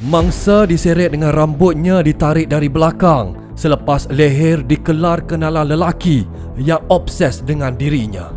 Mangsa diseret dengan rambutnya ditarik dari belakang selepas leher dikelar kenalan lelaki yang obses dengan dirinya.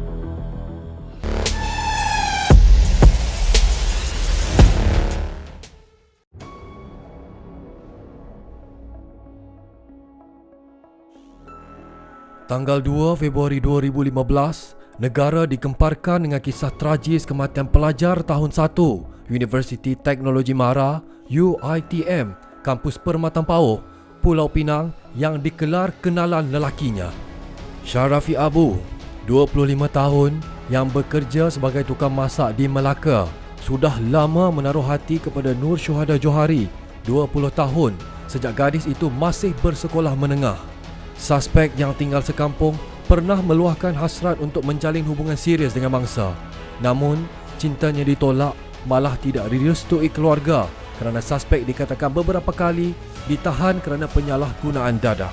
Tanggal 2 Februari 2015, negara digemparkan dengan kisah tragis kematian pelajar tahun 1 Universiti Teknologi Mara UiTM, kampus Permatan Pauh, Pulau Pinang yang dikelar kenalan lelakinya. Syarafi Abu, 25 tahun, yang bekerja sebagai tukang masak di Melaka, sudah lama menaruh hati kepada Nur Syuhada Johari, 20 tahun, sejak gadis itu masih bersekolah menengah. Suspek yang tinggal sekampung pernah meluahkan hasrat untuk menjalin hubungan serius dengan mangsa. Namun, cintanya ditolak, malah tidak direstui keluarga kerana suspek dikatakan beberapa kali ditahan kerana penyalahgunaan dadah.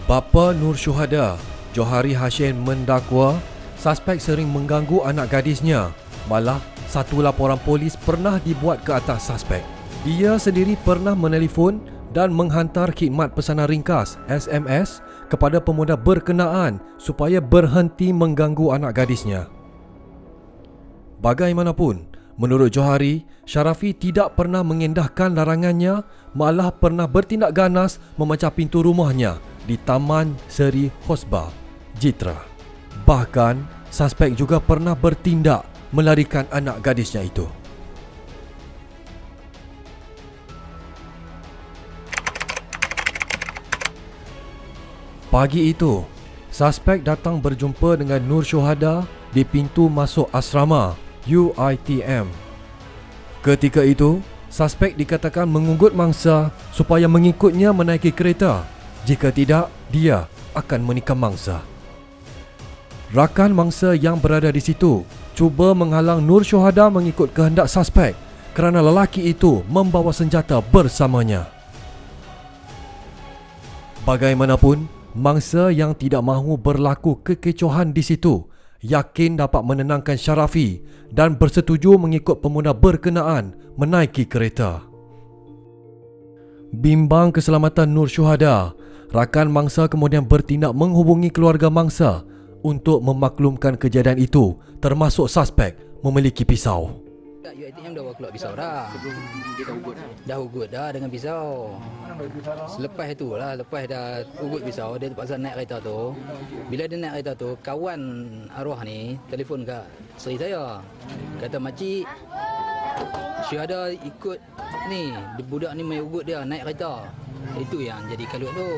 Bapa Nur Syuhada, Johari Hashim, mendakwa suspek sering mengganggu anak gadisnya. Malah, satu laporan polis pernah dibuat ke atas suspek. Dia sendiri pernah menelefon dan menghantar khidmat pesanan ringkas SMS kepada pemuda berkenaan supaya berhenti mengganggu anak gadisnya. Bagaimanapun, menurut Johari, Syarafi tidak pernah mengendahkan larangannya, malah pernah bertindak ganas memecah pintu rumahnya di Taman Seri Hosba, Jitra. Bahkan, suspek juga pernah bertindak melarikan anak gadisnya itu. Pagi itu, suspek datang berjumpa dengan Nur Syuhada di pintu masuk asrama UiTM. Ketika itu, suspek dikatakan mengunggut mangsa supaya mengikutnya menaiki kereta. Jika tidak, dia akan menikam mangsa. Rakan mangsa yang berada di situ cuba menghalang Nur Syuhada mengikut kehendak suspek kerana lelaki itu membawa senjata bersamanya. Bagaimanapun, mangsa yang tidak mahu berlaku kekecohan di situ yakin dapat menenangkan Syarafi dan bersetuju mengikut pemuda berkenaan menaiki kereta. Bimbang keselamatan Nur Syuhada, rakan mangsa kemudian bertindak menghubungi keluarga mangsa untuk memaklumkan kejadian itu, termasuk suspek memiliki pisau. UiTM dah keluar pisau dah. Sebelum dia dah ugut dah dengan pisau. Selepas itu lah, lepas dah ugut pisau, dia terpaksa naik kereta tu. Bila dia naik kereta tu, kawan arwah ni telefon kat isteri saya. Kata, makcik, Syuhada ikut ni, budak ni main ugut dia naik kereta. Itu yang jadi kalut tu.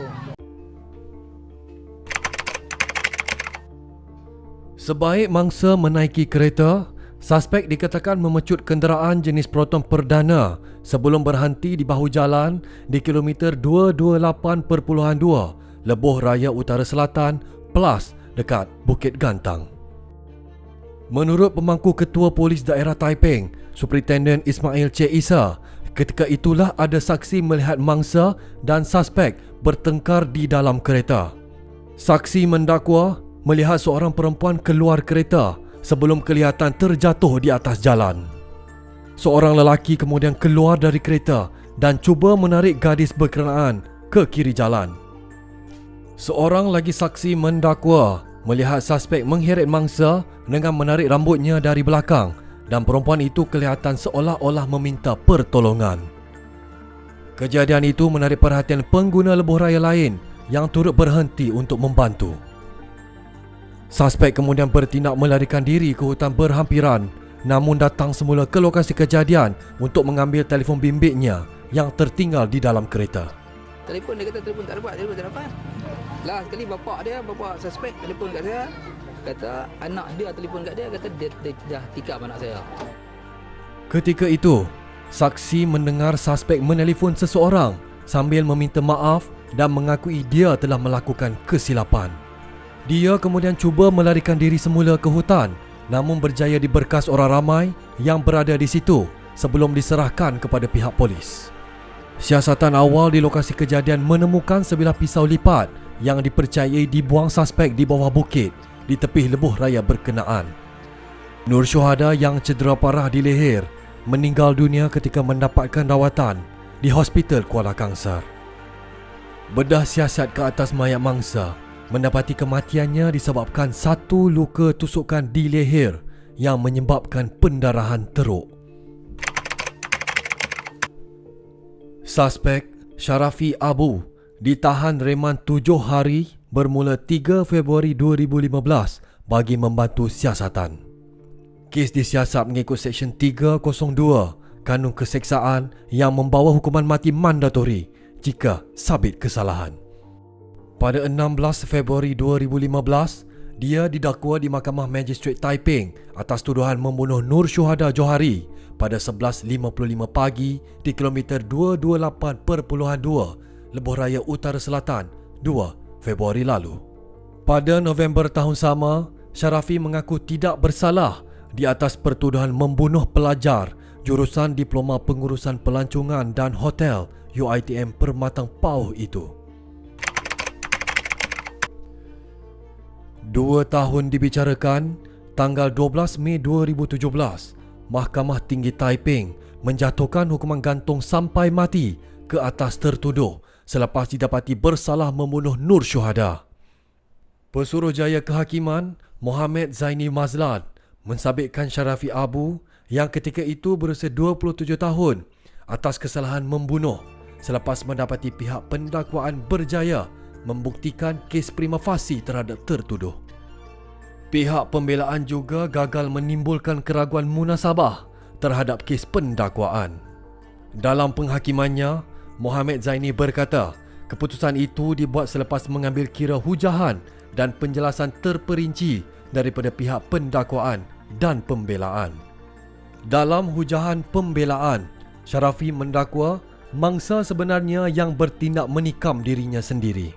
Sebaik mangsa menaiki kereta, suspek dikatakan memecut kenderaan jenis Proton perdana sebelum berhenti di bahu jalan di kilometer 228.2 Lebuh Raya Utara Selatan Plus dekat Bukit Gantang. Menurut pemangku Ketua Polis Daerah Taiping, Superintendent Ismail C. Isa, ketika itulah ada saksi melihat mangsa dan suspek bertengkar di dalam kereta. Saksi mendakwa melihat seorang perempuan keluar kereta sebelum kelihatan terjatuh di atas jalan. Seorang lelaki kemudian keluar dari kereta dan cuba menarik gadis berkenaan ke kiri jalan. Seorang lagi saksi mendakwa melihat suspek mengheret mangsa dengan menarik rambutnya dari belakang dan perempuan itu kelihatan seolah-olah meminta pertolongan. Kejadian itu menarik perhatian pengguna lebuh raya lain yang turut berhenti untuk membantu. Suspek kemudian bertindak melarikan diri ke hutan berhampiran, namun datang semula ke lokasi kejadian untuk mengambil telefon bimbitnya yang tertinggal di dalam kereta. Telefon dia kata telefon tak dapat. Lah sekali bapak suspek telefon kat saya. Kata anak dia telefon kat dia, kata dia dah tikam anak saya. Ketika itu, saksi mendengar suspek menelefon seseorang sambil meminta maaf dan mengakui dia telah melakukan kesilapan. Dia kemudian cuba melarikan diri semula ke hutan, namun berjaya diberkas orang ramai yang berada di situ sebelum diserahkan kepada pihak polis. Siasatan awal di lokasi kejadian menemukan sebilah pisau lipat yang dipercayai dibuang suspek di bawah bukit di tepi lebuh raya berkenaan. Nur Syuhada yang cedera parah di leher meninggal dunia ketika mendapatkan rawatan di Hospital Kuala Kangsar. Bedah siasat ke atas mayat mangsa mendapati kematiannya disebabkan satu luka tusukan di leher yang menyebabkan pendarahan teruk. Suspek Sharafi Abu ditahan reman 7 hari bermula 3 Februari 2015 bagi membantu siasatan. Kes disiasat mengikut Seksyen 302 Kanun Keseksaan yang membawa hukuman mati mandatori jika sabit kesalahan. Pada 16 Februari 2015, dia didakwa di Mahkamah Magistrate Taiping atas tuduhan membunuh Nur Syuhada Johari pada 11.55 pagi di kilometer 228.2 Lebuh Raya Utara Selatan 2 Februari lalu. Pada November tahun sama, Sharafi mengaku tidak bersalah di atas pertuduhan membunuh pelajar jurusan Diploma Pengurusan Pelancongan dan Hotel UiTM Permatang Pauh itu. 2 tahun dibicarakan, tanggal 12 Mei 2017, Mahkamah Tinggi Taiping menjatuhkan hukuman gantung sampai mati ke atas tertuduh selepas didapati bersalah membunuh Nur Syuhada. Pesuruhjaya Kehakiman Mohamed Zaini Mazlan mensabitkan Sharafi Abu yang ketika itu berusia 27 tahun atas kesalahan membunuh selepas mendapati pihak pendakwaan berjaya membuktikan kes prima facie terhadap tertuduh. Pihak pembelaan juga gagal menimbulkan keraguan munasabah terhadap kes pendakwaan. Dalam penghakimannya, Mohamed Zaini berkata, keputusan itu dibuat selepas mengambil kira hujahan dan penjelasan terperinci daripada pihak pendakwaan dan pembelaan. Dalam hujahan pembelaan, Sharafi mendakwa mangsa sebenarnya yang bertindak menikam dirinya sendiri.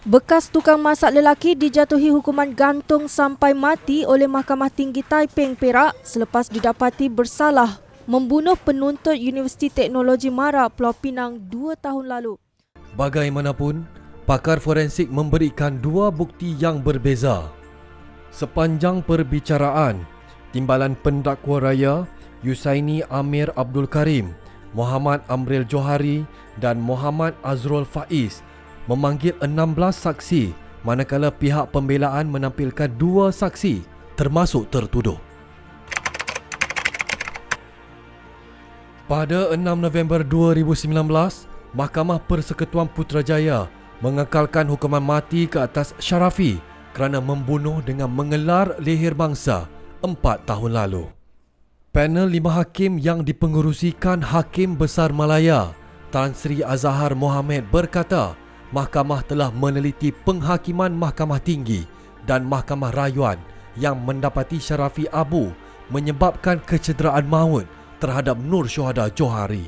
Bekas tukang masak lelaki dijatuhi hukuman gantung sampai mati oleh Mahkamah Tinggi Taiping Perak selepas didapati bersalah membunuh penuntut Universiti Teknologi Mara Pulau Pinang 2 tahun lalu. Bagaimanapun, pakar forensik memberikan 2 bukti yang berbeza. Sepanjang perbicaraan, Timbalan Pendakwa Raya Yusaini Amir Abdul Karim, Muhammad Amril Johari dan Muhammad Azrul Faiz memanggil 16 saksi manakala pihak pembelaan menampilkan 2 saksi termasuk tertuduh. Pada 6 November 2019, Mahkamah Persekutuan Putrajaya mengekalkan hukuman mati ke atas Sharafi kerana membunuh dengan mengelar leher bangsa 4 tahun lalu. Panel 5 hakim yang dipengerusikan Hakim Besar Malaya Tan Sri Azhar Mohamad berkata, Mahkamah telah meneliti penghakiman Mahkamah Tinggi dan Mahkamah Rayuan yang mendapati Sharafi Abu menyebabkan kecederaan maut terhadap Nur Syuhada Johari.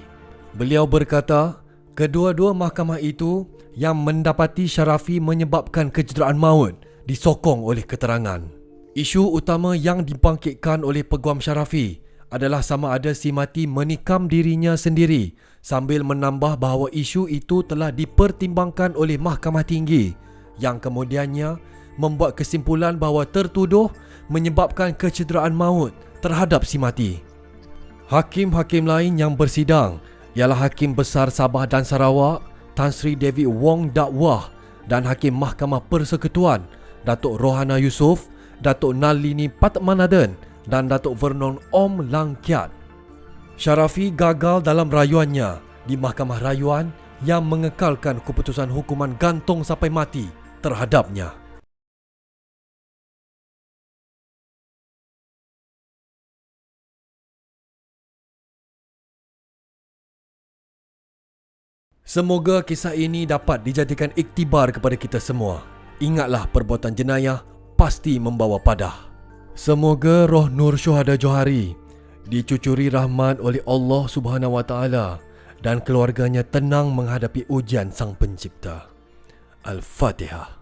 Beliau berkata, kedua-dua mahkamah itu yang mendapati Sharafi menyebabkan kecederaan maut disokong oleh keterangan. Isu utama yang dibangkitkan oleh peguam Sharafi adalah sama ada si mati menikam dirinya sendiri sambil menambah bahawa isu itu telah dipertimbangkan oleh Mahkamah Tinggi yang kemudiannya membuat kesimpulan bahawa tertuduh menyebabkan kecederaan maut terhadap si mati. Hakim-hakim lain yang bersidang ialah Hakim Besar Sabah dan Sarawak Tan Sri David Wong Dakwah dan Hakim Mahkamah Persekutuan Datuk Rohana Yusof, Datuk Nalini Patmanaden dan Datuk Vernon Om Lang Kiat. Sharafi gagal dalam rayuannya di Mahkamah Rayuan yang mengekalkan keputusan hukuman gantung sampai mati terhadapnya. Semoga kisah ini dapat dijadikan iktibar kepada kita semua. Ingatlah, perbuatan jenayah pasti membawa padah. Semoga roh Nur Syuhada Johari dicucuri rahmat oleh Allah Subhanahu Wa Taala dan keluarganya tenang menghadapi ujian Sang Pencipta. Al-Fatihah.